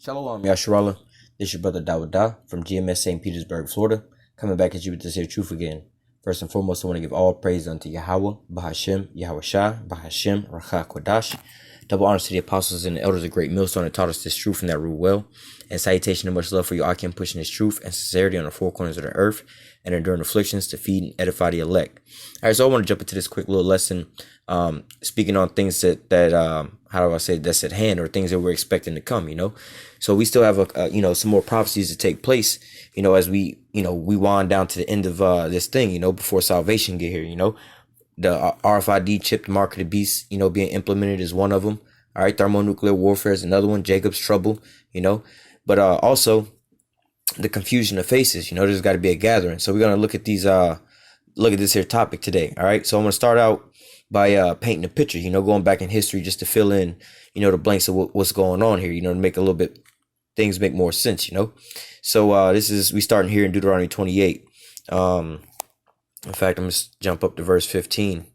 Shalom, Yasharallah. This is your brother Dawada from GMS St. Petersburg, Florida, coming back at you with this here truth again. First and foremost, I want to give all praise unto Yahweh, Bahashem, Yahweh Shah, Bahashem, Rakha Kodash. Double honors to the apostles and the elders of Great Millstone that taught us this truth and that rule well. And salutation and much love for you, Akim, pushing this truth and sincerity on the four corners of the earth and enduring afflictions to feed and edify the elect. All right, so I want to jump into this quick little lesson, speaking on things that how do I say, that's at hand, or things that we're expecting to come, So we still have some more prophecies to take place, as we wind down to the end of this thing, before salvation get here, The RFID chip, the mark of the beast, being implemented is one of them. All right, thermonuclear warfare is another one. Jacob's trouble, but also the confusion of faces. There's got to be a gathering. So we're gonna look at this here topic today. All right, so I'm gonna start out by painting a picture. Going back in history just to fill in, the blanks of what's going on here. To make a little bit things make more sense. So we starting here in Deuteronomy 28. In fact, I'm going to jump up to verse 15.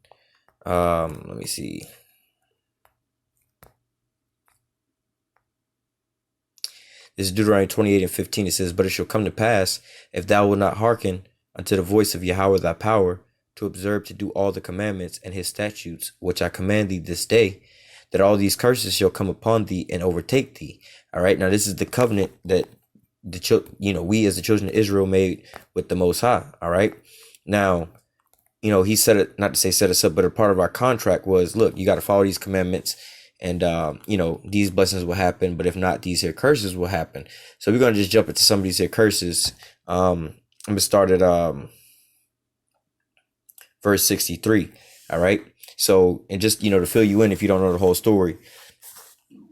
Let me see. This is Deuteronomy 28 and 15. It says, "But it shall come to pass, if thou wilt not hearken unto the voice of Yahweh thy power, to observe to do all the commandments and his statutes, which I command thee this day, that all these curses shall come upon thee and overtake thee." All right. Now, this is the covenant that we as the children of Israel made with the Most High. All right. Now, he said it, not to say set us up, but a part of our contract was, look, you got to follow these commandments and, these blessings will happen. But if not, these here curses will happen. So we're going to just jump into some of these here curses. I'm going to start at verse 63. All right. So, and just, to fill you in, if you don't know the whole story,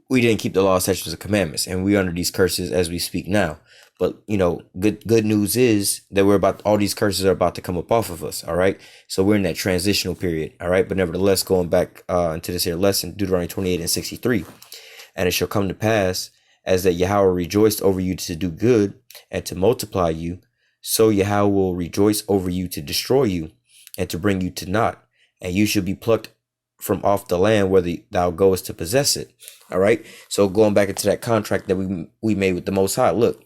we didn't keep the law, statutes, and commandments, and we're under these curses as we speak now. But, good news is that all these curses are about to come up off of us. All right. So we're in that transitional period. All right. But nevertheless, going back into this here lesson, Deuteronomy 28 and 63. "And it shall come to pass, as that Yahweh rejoiced over you to do good and to multiply you, so Yahweh will rejoice over you to destroy you and to bring you to naught. And you shall be plucked from off the land where thou goest to possess it." All right. So going back into that contract that we made with the Most High, look,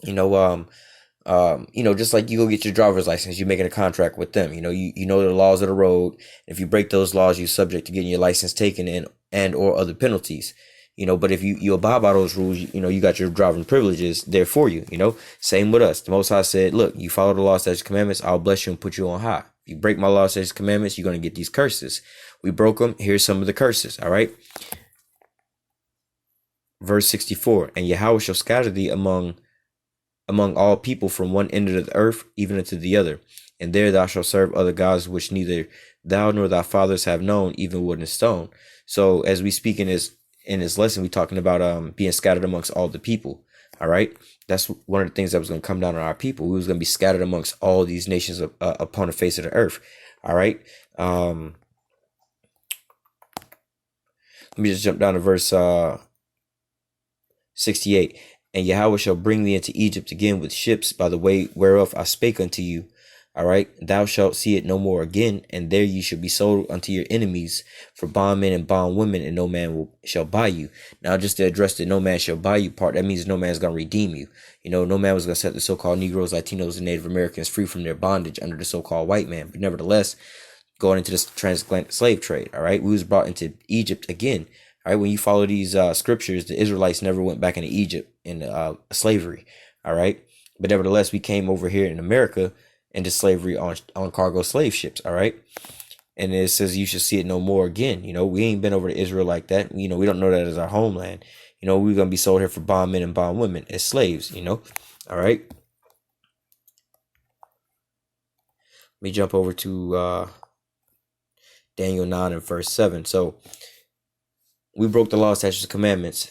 just like you go get your driver's license, you're making a contract with them. You know the laws of the road. If you break those laws, you're subject to getting your license taken and or other penalties. But if you abide by those rules, you got your driving privileges there for you. Same with us. The Most High said, look, you follow the law, statutes, commandments, I'll bless you and put you on high. If you break my law, statutes, commandments, you're going to get these curses. We broke them. Here's some of the curses. All right. Verse 64, "And Yahweh shall scatter thee among all people from one end of the earth even unto the other. And there thou shalt serve other gods which neither thou nor thy fathers have known, even wood and stone." So as we speak in this lesson, we're talking about being scattered amongst all the people. All right. That's one of the things that was going to come down on our people. We was going to be scattered amongst all these nations upon the face of the earth. All right. Let me just jump down to verse 68. "And Yahweh shall bring thee into Egypt again with ships by the way whereof I spake unto you. All right. Thou shalt see it no more again. And there ye shall be sold unto your enemies for bondmen and bondwomen, and no man shall buy you." Now, just to address the no man shall buy you part, that means no man's going to redeem you. No man was going to set the so-called Negroes, Latinos, and Native Americans free from their bondage under the so-called white man. But nevertheless, going into this transatlantic slave trade. All right. We was brought into Egypt again. All right. When you follow these scriptures, the Israelites never went back into Egypt in slavery. All right. But nevertheless, we came over here in America into slavery on cargo slave ships. All right. And it says you should see it no more again. We ain't been over to Israel like that. We don't know that as our homeland. We're going to be sold here for bondmen and bondwomen as slaves, All right. Let me jump over to Daniel 9 and verse 7. So we broke the law, statutes, and commandments.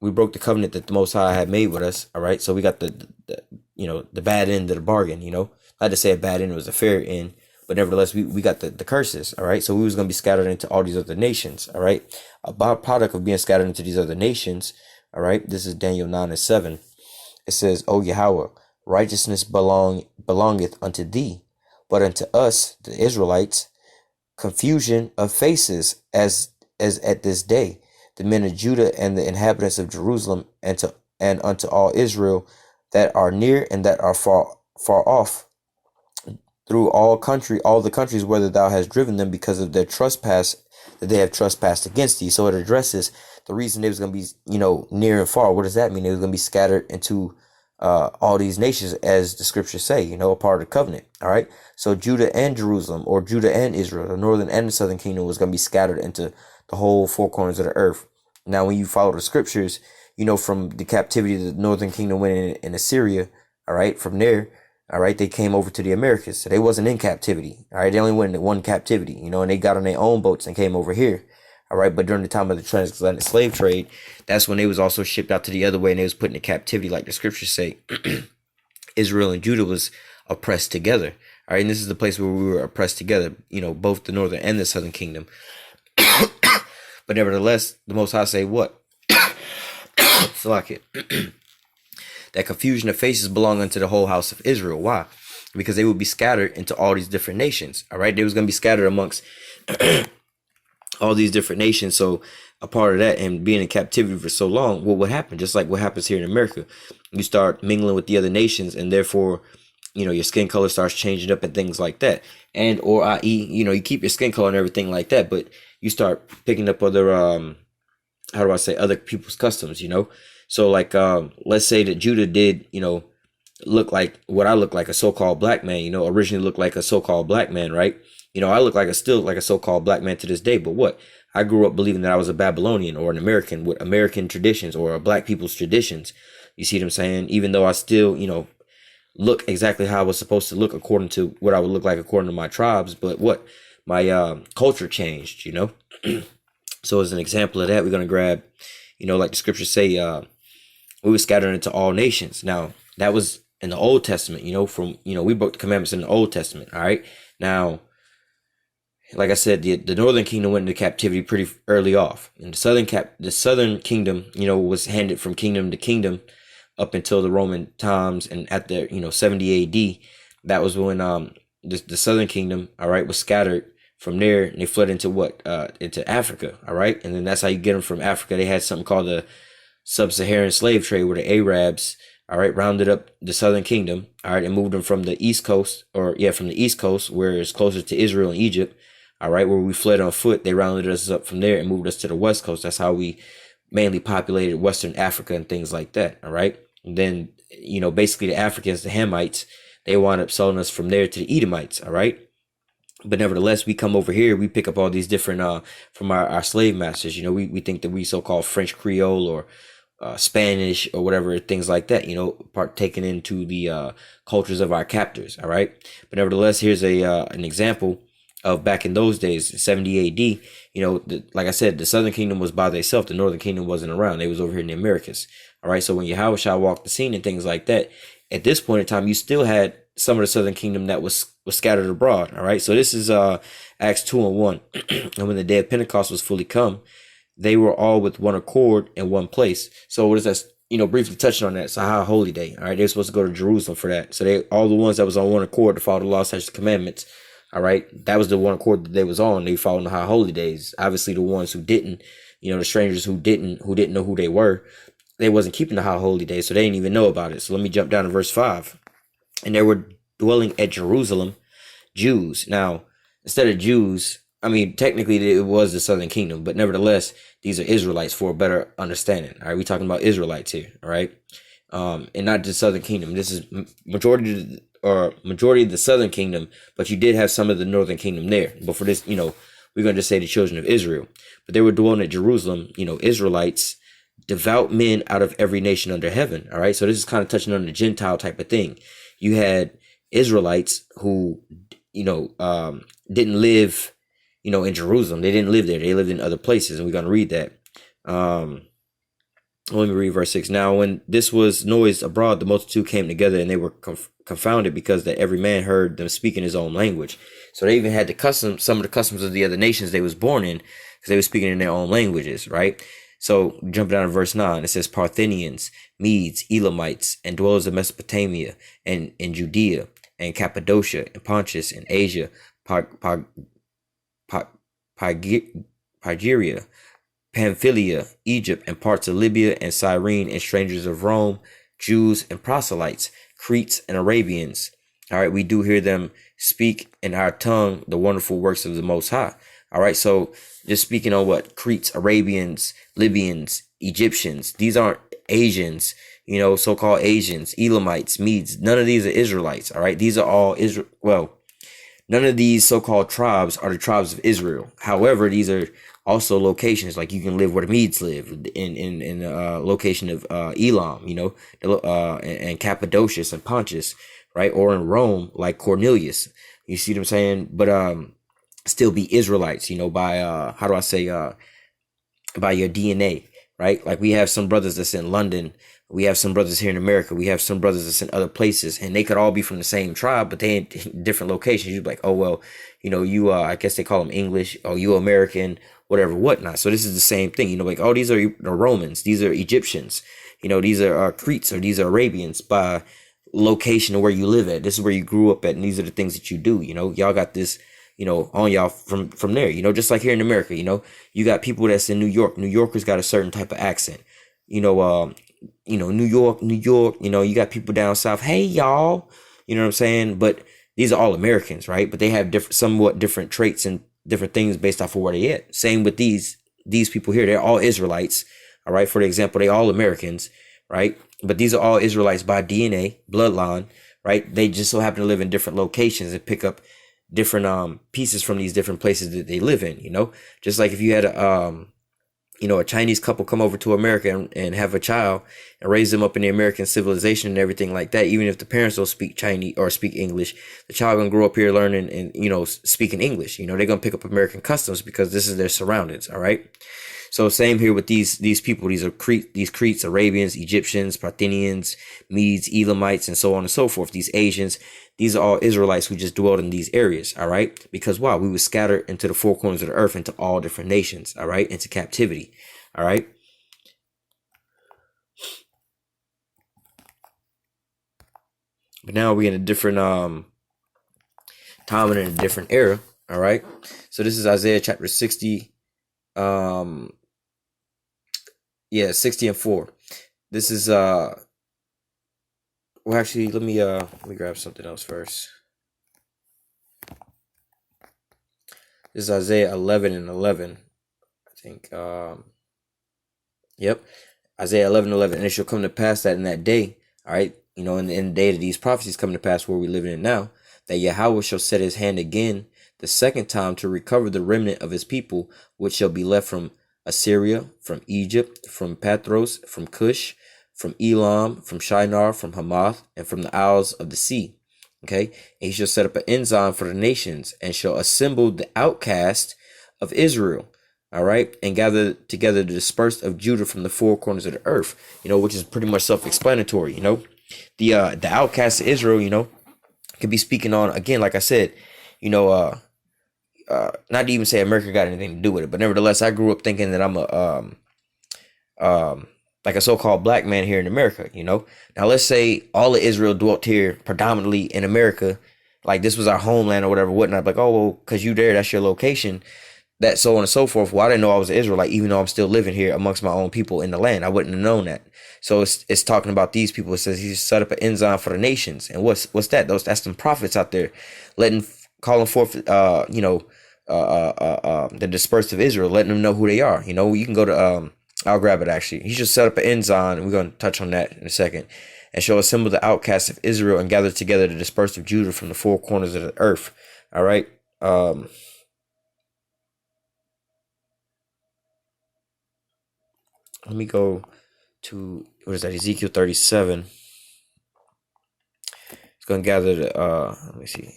We broke the covenant that the Most High had made with us. All right. So we got the bad end of the bargain, I had to say a bad end, it was a fair end, but nevertheless, we got the curses. All right. So we was going to be scattered into all these other nations. All right. A byproduct of being scattered into these other nations. All right. This is Daniel 9 and 7. It says, "O Yahweh, righteousness belongeth unto thee, but unto us, the Israelites, confusion of faces as at this day, the men of Judah and the inhabitants of Jerusalem, and unto all Israel that are near and that are far off, through all the countries whither thou hast driven them, because of their trespass that they have trespassed against thee. So it addresses the reason they was going to be, near and far. What does that mean? They was going to be scattered into all these nations, as the scriptures say, a part of the covenant. All right. So Judah and Jerusalem, or Judah and Israel, the northern and the southern kingdom, was going to be scattered into the whole four corners of the earth. Now, when you follow the scriptures, from the captivity the northern kingdom went in Assyria. All right. From there, all right, they came over to the Americas. So they wasn't in captivity. All right. They only went in one captivity, and they got on their own boats and came over here. All right. But during the time of the transatlantic slave trade, that's when they was also shipped out to the other way, and they was put into captivity, like the scriptures say. Israel and Judah was oppressed together. All right. And this is the place where we were oppressed together, both the northern and the southern kingdom. But nevertheless, the Most High say what? Salak it. That confusion of faces belong unto the whole house of Israel. Why? Because they would be scattered into all these different nations. All right. They was going to be scattered amongst all these different nations. So a part of that, and being in captivity for so long, what would happen? Just like what happens here in America, you start mingling with the other nations, and therefore, your skin color starts changing up and things like that. And, or i.e., you keep your skin color and everything like that, but you start picking up other, other people's customs, So like, let's say that Judah did, look like what I look like, a so-called black man, originally looked like a so-called black man, right? I look like still like a so-called black man to this day, but what? I grew up believing that I was a Babylonian or an American with American traditions, or a black people's traditions. You see what I'm saying? Even though I still, look exactly how I was supposed to look according to what I would look like according to my tribes, but what? My culture changed, So as an example of that, we're going to grab, like the scriptures say, we were scattered into all nations. Now, that was in the Old Testament, we broke the commandments in the Old Testament. All right. Now, like I said, the northern kingdom went into captivity pretty early off, and the southern kingdom, was handed from kingdom to kingdom up until the Roman times, and at the 70 AD, that was when the southern kingdom, all right, was scattered from there, and they fled into into Africa, all right, and then that's how you get them from Africa. They had something called the sub-Saharan slave trade, where the Arabs, all right, rounded up the southern kingdom, all right, and moved them from the east coast, from the east coast, where it's closer to Israel and Egypt, all right, where we fled on foot. They rounded us up from there and moved us to the west coast. That's how we mainly populated Western Africa and things like that, all right. And then, basically the Africans, the Hamites, they wound up selling us from there to the Edomites, all right. But nevertheless, we come over here, we pick up all these different, from our slave masters, we think that we so-called French Creole or Spanish or whatever, things like that, partaking into the cultures of our captors, all right. But nevertheless, here's an example of back in those days, 70 AD, like I said, the southern kingdom was by themselves. The northern kingdom wasn't around. They was over here in the Americas. All right. So when Yahushua walked the scene and things like that, at this point in time, you still had some of the southern kingdom that was scattered abroad. All right. So this is Acts 2:1. And when the day of Pentecost was fully come, they were all with one accord in one place. So what is that? Briefly touching on that. It's a high holy day. All right. They're supposed to go to Jerusalem for that. So all the ones that was on one accord to follow the law, statutes, commandments. All right. That was the one accord that they was on. They followed the high holy days. Obviously the ones who didn't, the strangers who didn't know who they were, they wasn't keeping the high holy days. So they didn't even know about it. So let me jump down to verse 5. And there were dwelling at Jerusalem Jews. Now, instead of Jews, technically it was the southern kingdom, but nevertheless, these are Israelites for a better understanding. All right. We're talking about Israelites here. All right. And not the southern kingdom. This is majority of the southern kingdom, but you did have some of the northern kingdom there. But for this, we're going to just say the children of Israel. But they were dwelling at Jerusalem, Israelites, devout men out of every nation under heaven. All right. So this is kind of touching on the Gentile type of thing. You had Israelites who, didn't live, in Jerusalem. They didn't live there. They lived in other places. And we're going to read that. Let me read verse 6. Now, when this was noised abroad, the multitude came together, and they were confounded, because that every man heard them speak in his own language. So they even had some of the customs of the other nations they was born in, because they were speaking in their own languages, right? So jumping down to verse 9, it says Parthians, Medes, Elamites, and dwellers of Mesopotamia, and in Judea, and Cappadocia, and Pontus, and Asia, Pygeria, Pamphylia, Egypt, and parts of Libya and Cyrene, and strangers of Rome, Jews and proselytes, Cretes and Arabians. All right, we do hear them speak in our tongue the wonderful works of the Most High. All right, so just speaking on what Cretes, Arabians, Libyans, Egyptians, these aren't Asians, so-called Asians, Elamites, Medes. None of these are Israelites. All right, these are all Israel. Well, none of these so-called tribes are the tribes of Israel. However, these are also locations, like you can live where the Medes live in the location of Elam, and Cappadocia and Pontus, right? Or in Rome, like Cornelius. You see what I'm saying? But still be Israelites, by by your DNA, right? Like we have some brothers that's in London, we have some brothers here in America, we have some brothers that's in other places, and they could all be from the same tribe, but they in different locations. You'd be like, oh well, you I guess they call them English, or you American, whatever, whatnot. So this is the same thing, like, oh, these are the Romans, these are Egyptians, these are Cretes, or these are Arabians by location of where you live at. This is where you grew up at, and these are the things that you do. Y'all got this on y'all from there, just like here in America. You got people that's in New York. New Yorkers got a certain type of accent. New York, you got people down south, hey y'all, you know what I'm saying? But these are all Americans, right? But they have somewhat different traits and different things based off of where they at. Same with these people here. They're all Israelites, all right? For example, they all Americans, right? But these are all Israelites by DNA, bloodline, right? They just so happen to live in different locations and pick up different pieces from these different places that they live in, just like if you had a Chinese couple come over to America and have a child and raise them up in the American civilization and everything like that. Even if the parents don't speak Chinese or speak English, the child gonna grow up here learning and speaking English. They're gonna pick up American customs because this is their surroundings. All right. So same here with these people. These are Cretes, Arabians, Egyptians, Parthians, Medes, Elamites, and so on and so forth. These Asians, these are all Israelites who just dwelled in these areas. All right. Because wow, we were scattered into the four corners of the earth, into all different nations. All right. Into captivity. All right. But now we're in a different time and in a different era. All right. So this is Isaiah chapter 60. 60 and 4. This is well, actually, let me grab something else first. This is Isaiah 11 and 11. I think yep. Isaiah 11:11. And it shall come to pass that in that day, all right, in the day that these prophecies come to pass where we live in now, that Yahweh shall set his hand again the second time to recover the remnant of his people, which shall be left from Assyria, from Egypt, from Pathros, from Cush, from Elam, from Shinar, from Hamath, and from the isles of the sea. Okay, and he shall set up an ensign for the nations, and shall assemble the outcast of Israel. All right, and gather together the dispersed of Judah from the four corners of the earth. Which is pretty much self-explanatory. The outcast of Israel. Could be speaking on, again, like I said, not to even say America got anything to do with it, but nevertheless, I grew up thinking that I'm like a so-called black man here in America. Now let's say all of Israel dwelt here predominantly in America, like this was our homeland or whatever, whatnot. Like, oh, well, because you there, that's your location, that so on and so forth. Well, I didn't know I was an Israelite, even though I'm still living here amongst my own people in the land. I wouldn't have known that. So it's talking about these people. It says he set up an ensign for the nations, and what's that? That's some prophets out there, calling forth, the dispersed of Israel, letting them know who they are. You can go to I'll grab it actually. He should set up an ensign, and we're going to touch on that in a second, and shall assemble the outcasts of Israel and gather together the dispersed of Judah from the four corners of the earth. All right. Let me go to, what is that? Ezekiel 37. It's going to gather the, let me see.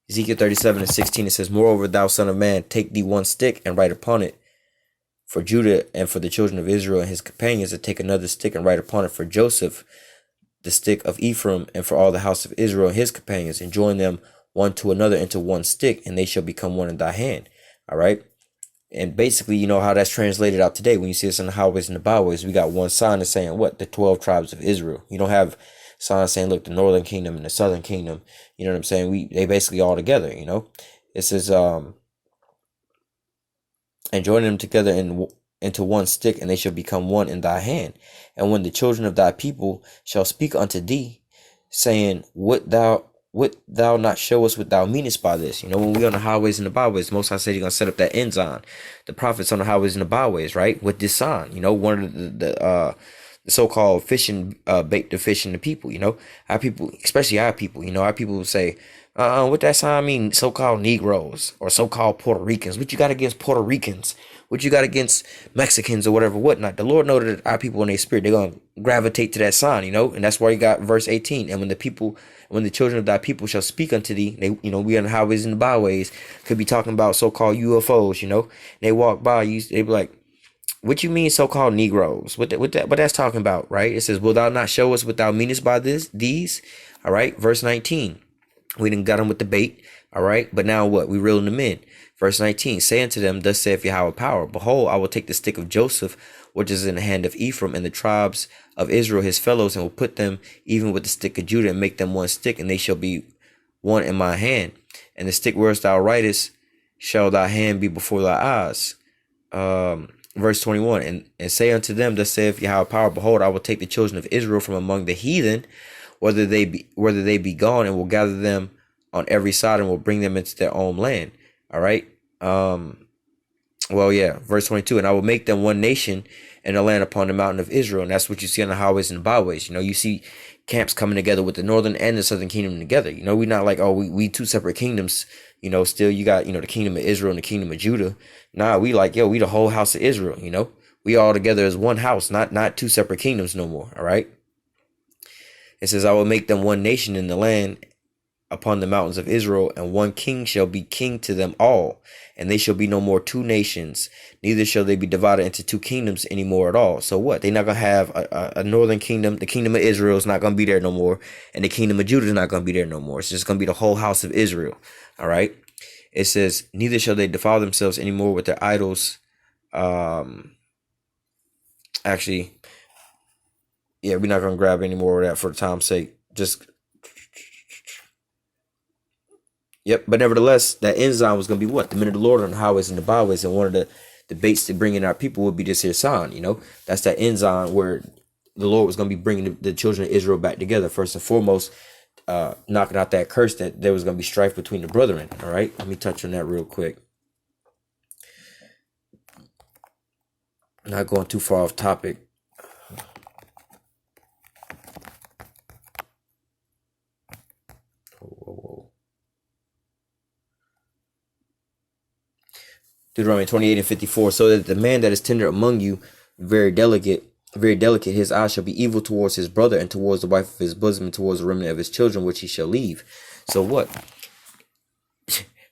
Ezekiel 37:16, it says, moreover, thou son of man, take thee one stick and write upon it for Judah and for the children of Israel and his companions, and take another stick and write upon it for Joseph, the stick of Ephraim, and for all the house of Israel and his companions, and join them one to another into one stick, and they shall become one in thy hand. All right. And basically, you know how that's translated out today. When you see us on the highways and the byways, we got one sign that's saying what? The 12 tribes of Israel. You don't have signs saying, look, the northern kingdom and the southern kingdom. You know what I'm saying? They basically all together, you know? It says, and joining them together into one stick, and they shall become one in thy hand. And when the children of thy people shall speak unto thee, saying, Would thou not show us what thou meanest by this? You know, when we on the highways and the byways, Most High said he's gonna set up that end sign. The prophets on the highways and the byways, right? With this sign, you know, one of the so-called fishing bait to fishing the people, you know. Our people, especially our people, you know, our people will say, what that sign mean? So-called Negroes or so-called Puerto Ricans. What you got against Puerto Ricans? What you got against Mexicans or whatever, whatnot? The Lord know that our people in their spirit, they're gonna gravitate to that sign, you know, and that's why you got verse 18. And when the children of thy people shall speak unto thee, they, you know, we on the highways and the byways, could be talking about so-called UFOs, you know. They walk by you, they be like, what you mean so-called Negroes? What that's talking about, right? It says, will thou not show us what thou meanest by these? All right, verse 19. We done got them with the bait, all right? But now what? We reeling them in. Verse 19, say unto them, thus saith Yahweh power, behold, I will take the stick of Joseph, which is in the hand of Ephraim, and the tribes of Israel his fellows, and will put them even with the stick of Judah, and make them one stick, and they shall be one in my hand. And the stick whereas thou writest shall thy hand be before thy eyes. Verse 21, and say unto them, thus saith Yahweh power, behold, I will take the children of Israel from among the heathen, whether they be gone, and will gather them on every side, and will bring them into their own land. All right. Well, yeah, verse 22, and I will make them one nation in the land upon the mountain of Israel. And that's what you see on the highways and the byways. You know, you see camps coming together with the northern and the southern kingdom together. You know, we're not like, oh, we two separate kingdoms. You know, still you got, you know, the kingdom of Israel and the kingdom of Judah. Nah, we like, yo, we the whole house of Israel, you know. We all together as one house, not two separate kingdoms no more. All right. It says, I will make them one nation in the land upon the mountains of Israel, and one king shall be king to them all, and they shall be no more two nations, neither shall they be divided into two kingdoms anymore at all. So what? They're not going to have a northern kingdom. The kingdom of Israel is not going to be there no more, and the kingdom of Judah is not going to be there no more. It's just going to be the whole house of Israel. All right. It says, neither shall they defile themselves anymore with their idols. Actually, yeah, we're not going to grab any more of that for the time's sake. Yep, but nevertheless, that end sign was going to be what? The men of the Lord on the highways and the byways, and one of the debates to bring in our people would be this here sign, you know? That's that end sign where the Lord was going to be bringing the children of Israel back together, first and foremost, knocking out that curse that there was going to be strife between the brethren, all right? Let me touch on that real quick. Not going too far off topic. Deuteronomy 28:54, so that the man that is tender among you, very delicate, his eye shall be evil towards his brother, and towards the wife of his bosom, and towards the remnant of his children, which he shall leave. So what?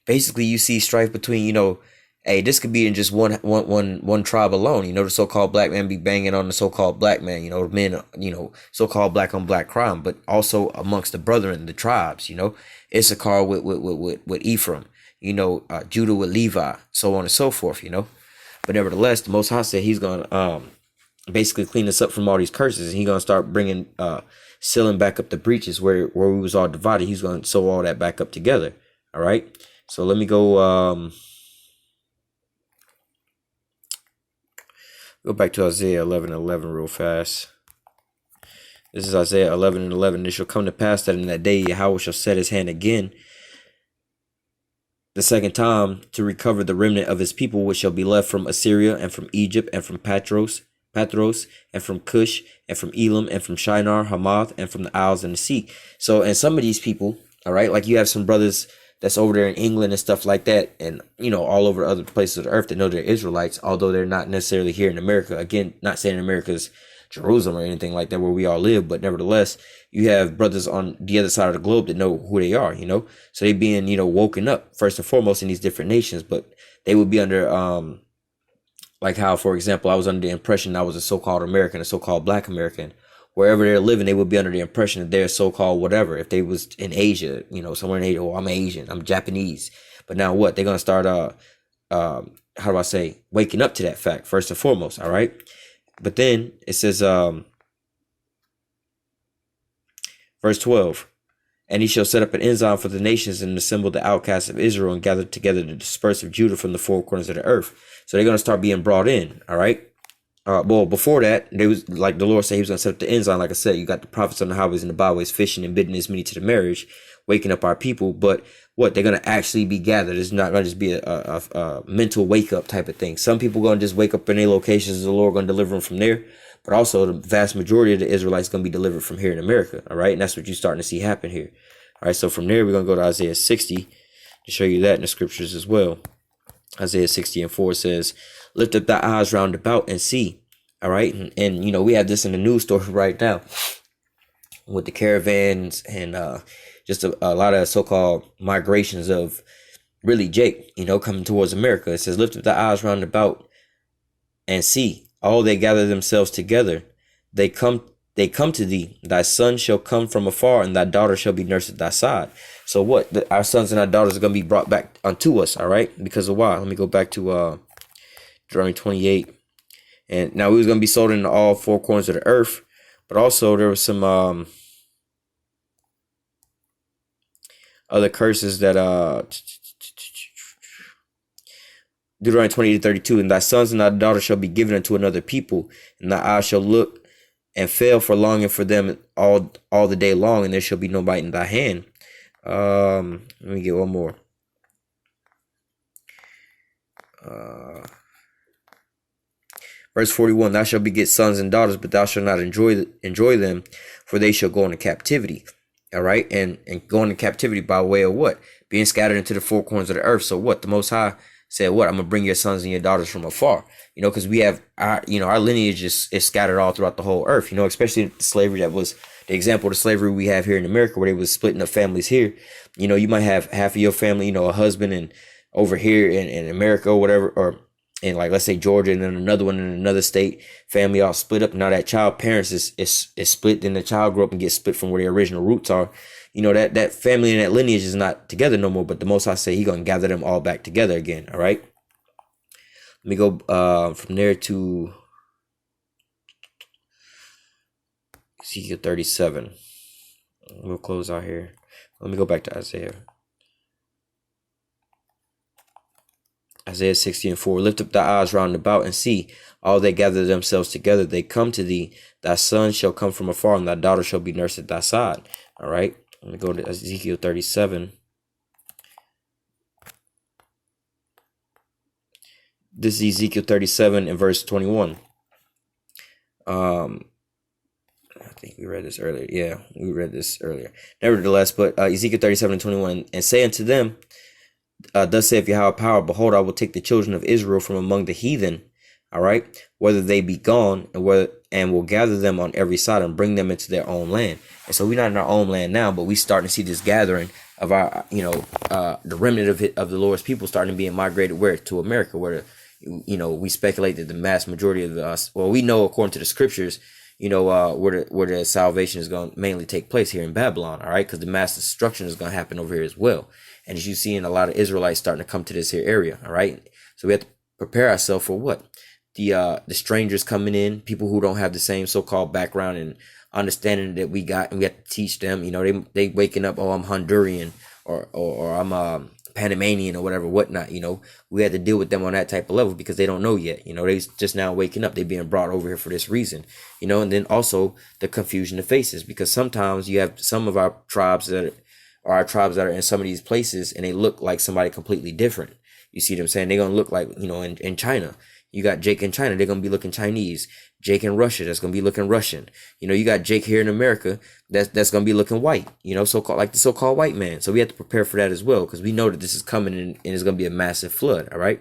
Basically, you see strife between, you know, hey, this could be in just one tribe alone. You know, the so-called black man be banging on the so-called black man. You know, men, you know, so-called black on black crime, but also amongst the brethren, the tribes. You know, Issachar with Ephraim. You know, Judah with Levi, so on and so forth, you know. But nevertheless, the Most High said he's going to basically clean us up from all these curses. And he's going to start bringing, sealing back up the breaches where we was all divided. He's going to sew all that back up together. All right. So let me go back to Isaiah 11:11 real fast. This is Isaiah 11:11. It shall come to pass that in that day Yahweh shall set his hand again the second time to recover the remnant of his people, which shall be left from Assyria, and from Egypt, and from Patros, and from Cush, and from Elam, and from Shinar, Hamath, and from the Isles and the sea. So, and some of these people, all right, like you have some brothers that's over there in England and stuff like that, and, you know, all over other places of the earth that know they're Israelites, although they're not necessarily here in America. Again, not saying America's Jerusalem or anything like that where we all live, but nevertheless, you have brothers on the other side of the globe that know who they are, you know, so they being, you know, woken up first and foremost in these different nations, but they would be under like how, for example, I was under the impression I was a so-called American, a so-called black American. Wherever they're living, they would be under the impression that they're so-called whatever. If they was in Asia, you know, somewhere in Asia, oh, I'm Asian, I'm Japanese. But now what? They're gonna start how do I say, waking up to that fact first and foremost. All right. But then it says, verse 12, and he shall set up an ensign for the nations and assemble the outcasts of Israel and gather together the dispersed of Judah from the four corners of the earth. So they're going to start being brought in. All right. Well, before that, they was like the Lord said he was going to set up the ensign. Like I said, you got the prophets on the highways and the byways fishing and bidding as many to the marriage, waking up our people. But what, they're going to actually be gathered. It's not going to just be a mental wake up type of thing. Some people going to just wake up in their locations. The Lord going to deliver them from there. But also the vast majority of the Israelites going to be delivered from here in America. All right. And that's what you're starting to see happen here. All right. So from there, we're going to go to Isaiah 60 to show you that in the scriptures as well. Isaiah 60:4 says, lift up thy eyes round about and see. All right. And you know, we have this in the news story right now with the caravans and just a lot of so-called migrations of really Jake, you know, coming towards America. It says, lift up thy eyes round about and see. All they gather themselves together. They come to thee. Thy son shall come from afar, and thy daughter shall be nursed at thy side. So what? Our sons and our daughters are going to be brought back unto us, all right? Because of why? Let me go back to Deuteronomy 28. And now we was going to be sold into all four corners of the earth. But also there was some other curses that Deuteronomy 28:32, and thy sons and thy daughters shall be given unto another people, and thy eyes shall look and fail for longing for them all the day long, and there shall be no might in thy hand. Let me get one more. Verse 41, thou shalt beget sons and daughters, but thou shalt not enjoy them, for they shall go into captivity. All right, and go into captivity by way of what? Being scattered into the four corners of the earth. So what? The Most High said, what? I'm going to bring your sons and your daughters from afar. You know, because we have our lineage is scattered all throughout the whole earth, you know, especially the slavery that was the example of the slavery we have here in America, where they was splitting up families here. You know, you might have half of your family, you know, a husband and over here in America or whatever, or in like, let's say Georgia, and then another one in another state, family all split up. Now that child parents is split, then the child grow up and gets split from where the original roots are. You know, that family and that lineage is not together no more, but the Most High say he going to gather them all back together again. All right. Let me go from there to Ezekiel 37. We'll close out here. Let me go back to Isaiah. Isaiah 60:4. Lift up thy eyes round about and see. All they gather themselves together. They come to thee. Thy son shall come from afar, and thy daughter shall be nursed at thy side. All right. Let me go to Ezekiel 37. This is Ezekiel 37 and verse 21. I think we read this earlier. Yeah, we read this earlier. Nevertheless, but Ezekiel 37 and 21, and say unto them, thus saith Yahweh power, behold, I will take the children of Israel from among the heathen, all right, whether they be gone, and will gather them on every side and bring them into their own land. And so we're not in our own land now, but we starting to see this gathering of our, the remnant of the Lord's people starting to be migrated where? To America, where, we speculate that the mass majority of us, well, we know according to the scriptures, where the salvation is going to mainly take place here in Babylon, all right, because the mass destruction is going to happen over here as well. And as you see, in a lot of Israelites starting to come to this here area, all right. So we have to prepare ourselves for what? The strangers coming in, people who don't have the same so-called background and understanding that we got, and we have to teach them. They waking up, oh, I'm Honduran or I'm Panamanian or whatever, whatnot. We had to deal with them on that type of level because they don't know yet. They just now waking up. They being brought over here for this reason. And then also the confusion of faces, because sometimes you have some of our tribes that are in some of these places and they look like somebody completely different. You see what I'm saying? They're gonna look like, in China. You got Jake in China, they're gonna be looking Chinese. Jake in Russia, that's gonna be looking Russian. You got Jake here in America, that's gonna be looking white. So-called like the so-called white man. So we have to prepare for that as well, because we know that this is coming and it's gonna be a massive flood. All right.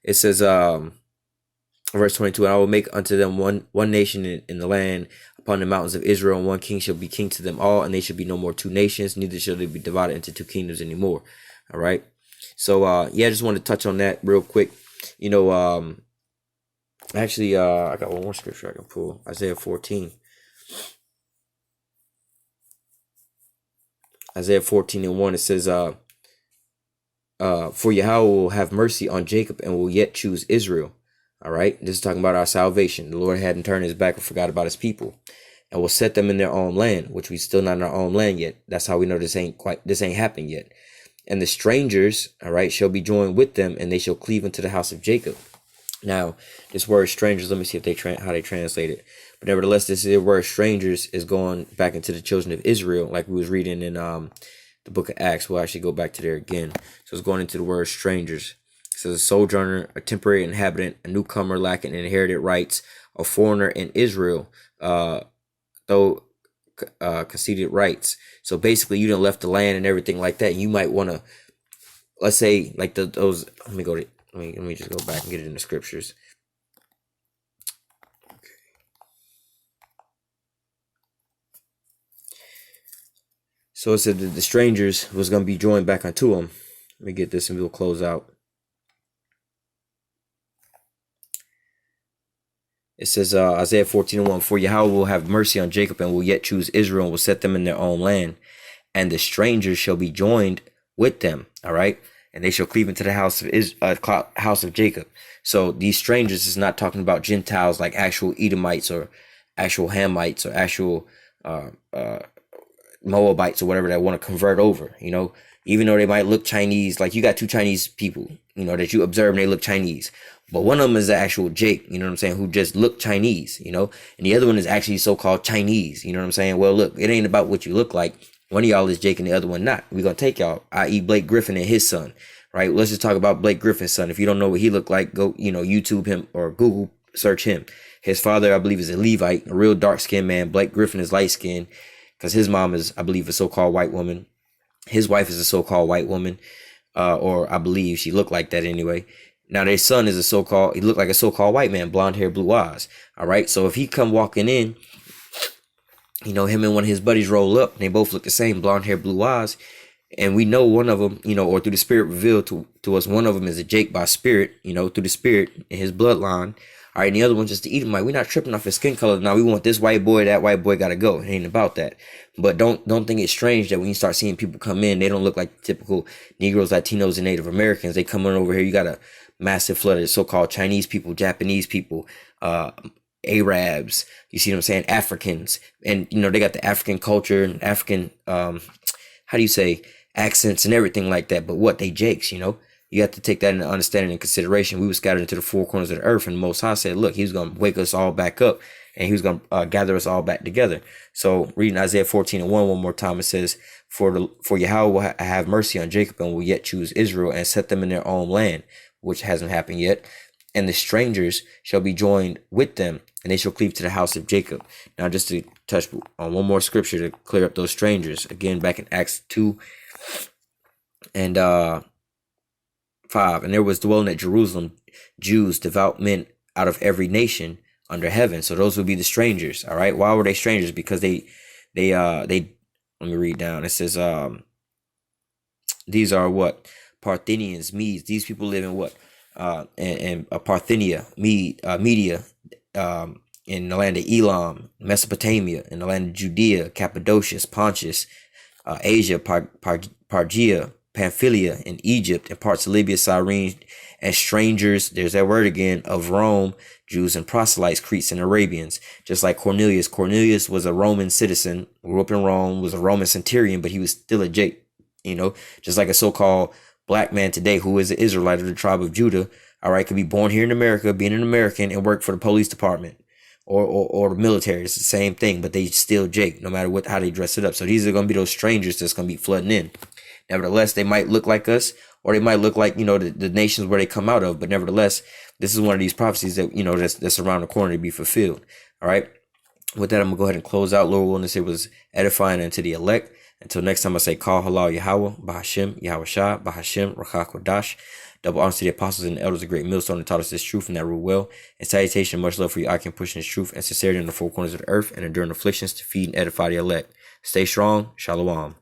It says, verse 22, and I will make unto them one nation in the land upon the mountains of Israel, and one king shall be king to them all, and they shall be no more two nations, neither shall they be divided into two kingdoms anymore. All right. So I just wanted to touch on that real quick. Actually, I got one more scripture I can pull. Isaiah 14. Isaiah 14:1, it says, For Yahweh will have mercy on Jacob and will yet choose Israel. All right, this is talking about our salvation. The Lord hadn't turned his back or forgot about his people, and will set them in their own land, which we still not in our own land yet. That's how we know this ain't happened yet. And the strangers, all right, shall be joined with them, and they shall cleave unto the house of Jacob. Now, this word strangers, let me see if how they translate it. But nevertheless, this is word strangers is going back into the children of Israel, like we was reading in the book of Acts. We'll actually go back to there again. So it's going into the word strangers. It says a sojourner, a temporary inhabitant, a newcomer lacking inherited rights, a foreigner in Israel, though conceded rights. So basically, you done left the land and everything like that. You might want to, let's say, like those. Let me just go back and get it in the scriptures. So it said that the strangers was going to be joined back unto him. Let me get this and we'll close out. It says Isaiah 14:1, for Yahweh will have mercy on Jacob and will yet choose Israel and will set them in their own land. And the strangers shall be joined with them. All right. And they shall cleave into the house of Jacob. So these strangers is not talking about Gentiles like actual Edomites or actual Hamites or actual Moabites or whatever that want to convert over, you know, even though they might look Chinese. Like you got two Chinese people, you know, that you observe and they look Chinese, but one of them is the actual Jake, you know what I'm saying, who just look Chinese, you know, and the other one is actually so-called Chinese, you know what I'm saying. Well, look, it ain't about what you look like. One of y'all is Jake and the other one not. We're gonna take y'all, i.e. Blake Griffin and his son, right? Let's just talk about Blake Griffin's son. If you don't know what he looked like, go, you know, YouTube him or Google search him. His father, I believe, is a Levite, a real dark-skinned man. Blake Griffin is light-skinned, because his mom is, I believe, a so-called white woman. His wife is a so-called white woman, or I believe she looked like that anyway. Now their son is he looked like a so-called white man, blonde hair, blue eyes. All right, so if he come walking in, you know, him and one of his buddies roll up, and they both look the same, blonde hair, blue eyes, and we know one of them, you know, or through the spirit revealed to us, one of them is a Jake by spirit, you know, through the spirit in his bloodline. All right, and the other one's just the Edomite. We're not tripping off his skin color. Now we want this white boy, that white boy gotta go. It ain't about that. But don't think it's strange that when you start seeing people come in, they don't look like typical Negroes, Latinos, and Native Americans. They come on over here. You got a massive flood of so-called Chinese people, Japanese people, Arabs. You see what I'm saying? Africans, and you know they got the African culture and African, how do you say, accents and everything like that. But what, they Jakes, you know. You have to take that into understanding and consideration. We were scattered into the four corners of the earth, and the Most High said, look, he was going to wake us all back up, and he was going to gather us all back together. So reading Isaiah 14:1 one more time, it says, for Yahweh will have mercy on Jacob and will yet choose Israel and set them in their own land, which hasn't happened yet. And the strangers shall be joined with them, and they shall cleave to the house of Jacob. Now, just to touch on one more scripture to clear up those strangers, again, back in Acts 2 and 5, and there was dwelling at Jerusalem Jews, devout men out of every nation under heaven. So those would be the strangers. All right. Why were they strangers? Because they let me read down. It says these are what? Parthenians, Medes. These people live in what? In Parthenia, Media, in the land of Elam, Mesopotamia, in the land of Judea, Cappadocia, Pontus, Asia, Pargia, Pamphylia, in Egypt, and parts of Libya, Cyrene, and strangers, there's that word again, of Rome, Jews and proselytes, Cretes and Arabians. Just like Cornelius. Cornelius was a Roman citizen, grew up in Rome, was a Roman centurion, but he was still a Jake, you know, just like a so-called black man today who is an Israelite of the tribe of Judah, all right, could be born here in America, being an American, and work for the police department or the military. It's the same thing, but they still Jake, no matter how they dress it up. So these are going to be those strangers that's going to be flooding in. Nevertheless, they might look like us, or they might look like, you know, the nations where they come out of. But nevertheless, this is one of these prophecies that, you know, that's around the corner to be fulfilled. All right. With that, I'm going to go ahead and close out. Lord willing, it was edifying unto the elect. Until next time, I say, call halal Yahweh, Bahashem, Yahweh Shah, Bahashem, Rakha Kodash. Double honors to the apostles and the elders, a great millstone that taught us this truth and that rule well. And salutation, much love for you. I can push in this truth and sincerity in the four corners of the earth and enduring afflictions to feed and edify the elect. Stay strong. Shalom.